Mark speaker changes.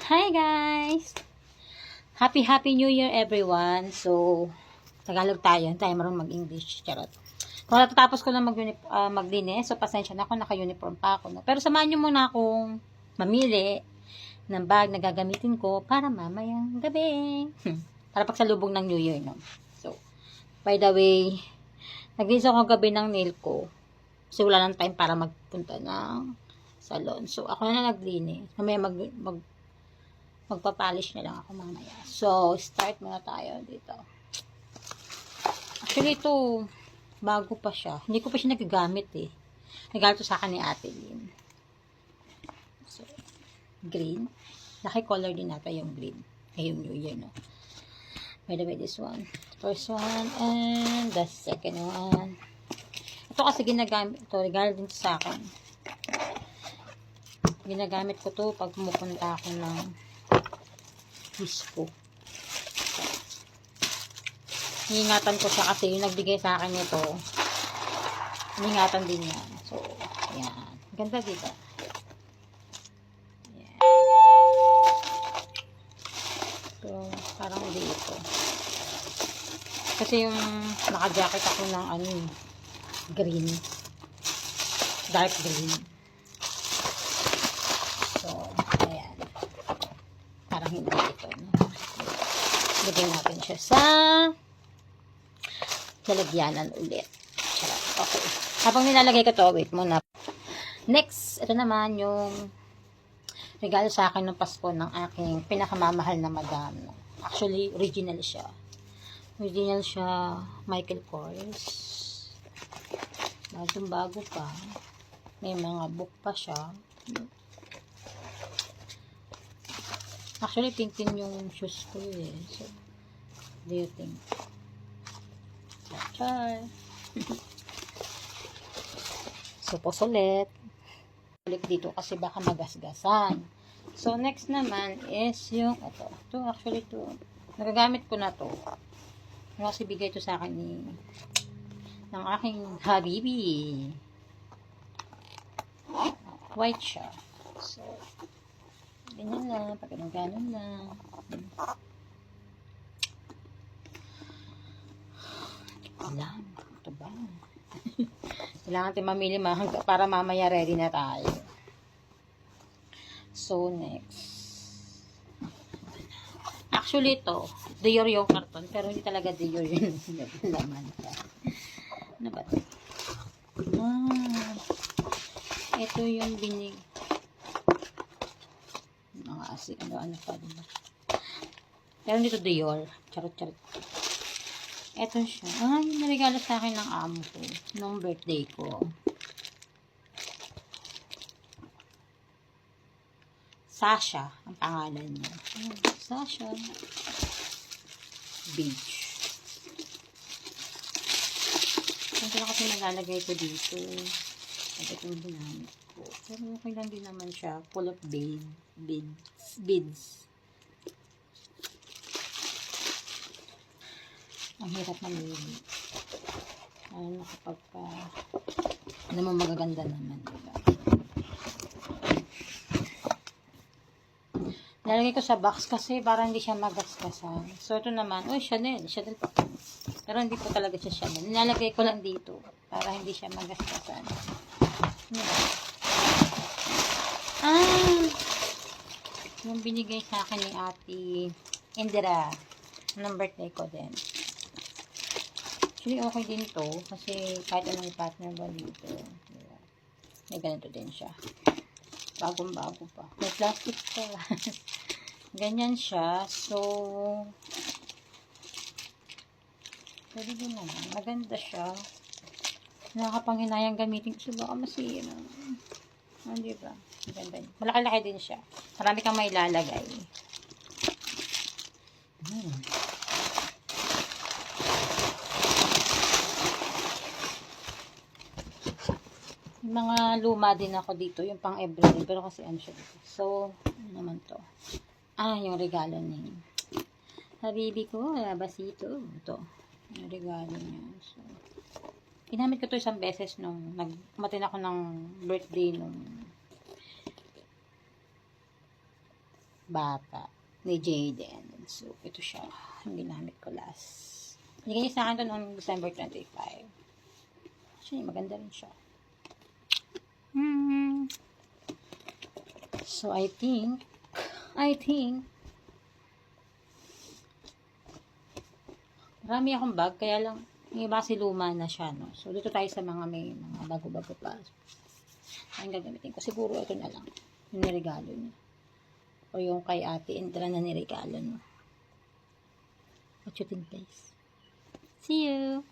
Speaker 1: Hi guys! Happy New Year everyone! So, Tagalog tayo. Tayo marunong mag-English. Charot. Kung natatapos ko na maglinis, so pasensya na ako, naka-uniform pa ako. No? Pero samahan nyo muna akong mamili ng bag na gagamitin ko para mamayang gabi. Para pagsalubong ng New Year. No? So, by the way, naglinis ako gabi ng nail ko. Kasi wala lang time para magpunta ng salon. So, ako na naglinis. Mamaya magpapolish na lang ako mamaya. So, start muna tayo dito. Actually, ito, bago pa siya. Hindi ko pa siya nagagamit eh. Nagalo to sa akin ni Ate Lynn. So, green. Naki-color din nata yung green. Ngayong New Year, no? By the way, this one. First one, and the second one. Ito kasi ginagamit, ito, regalo din sa akin. Ginagamit ko to pag pumupunta ako ng disco. Ingatan ko siya kasi yung nagbigay sa akin nito. Ingatan din yan. So, ayan. Ganda dito. Ayan. So, parang dito. Kasi yung naka-jacket ako ng green. Dark green. So, ayan. Parang hindi ito, no? Lagyan natin siya sa lalagyanan ulit. Okay. Habang nilalagay ko to, wait muna. Next, ito naman yung regalo sa akin ng Pasko ng aking pinakamamahal na madam. No? Actually, original siya. Original siya, Michael Kors. Bagong-bago pa. May mga book pa siya. Actually, pink din yung shoes ko eh. So, what do you think? Char. So, pos ulit. Balik dito kasi baka magasgasan. So, next naman is yung ito. Ito, actually, ito. Nagagamit ko na to. Kasi bigay ito sa akin ng aking habibi. White siya. So, ganyan lang, pag ganun lang. Alam, ito ba? Kailangan natin mamili para mamaya ready na tayo. So, next. Actually, ito, Dior yung karton, pero hindi talaga Dior yung laman. Ano ba ito? Ito yung ano pa diba? Pero dito Dior. Charot. Ito siya. Yung naregalo sa akin ng amo ko. Nung birthday ko. Sasha. Ang pangalan niya. Sasha. Beach. Ito na kasi nalalagay ko dito. At itong ginamit ko. Pero okay lang din naman siya. Full of beads. Ang hirap mamili. Kapag naman magaganda naman. Diba? Nalagay ko sa box kasi para hindi siya magasgasan. So, ito naman. Chanel pa. Pero hindi po talaga siya Chanel. Nalagay ko lang dito para hindi siya magasgasan. Yung binigay sa akin ni Ate Indira ng birthday ko din. Actually, okay din to. Kasi kahit anong partner ba dito. Diba? May ganito din siya. Bagong-bago pa. May plastic pa. Ganyan siya. So, pwede din naman. Maganda siya. Nakakapanghinayang gamitin kasi baka masira. Diba? Maganda. Malaki-laki din siya. Marami kang may lalagay. Mga luma din ako dito. Yung pang everyday. Pero kasi ano siya dito. So, ano naman to? Yung regalo ni habibi ko. Basito. Ito. Yung regalo niya. So, ginamit ko to isang beses nung nagmatin ako ng birthday nung bata ni Jaden. So, ito siya. Yung ginamit ko last. Binigay niya sa akin to noong December 25. Actually, maganda rin siya. So, I think, marami akong bag, kaya lang, yung iba kasi luma na siya, no? So, dito tayo sa mga may mga bago-bago pa. Ang gagamitin ko, siguro ito na lang, yung niregalo niya. O yung kay Ate Indra na niregalo, no? What you think, guys? See you!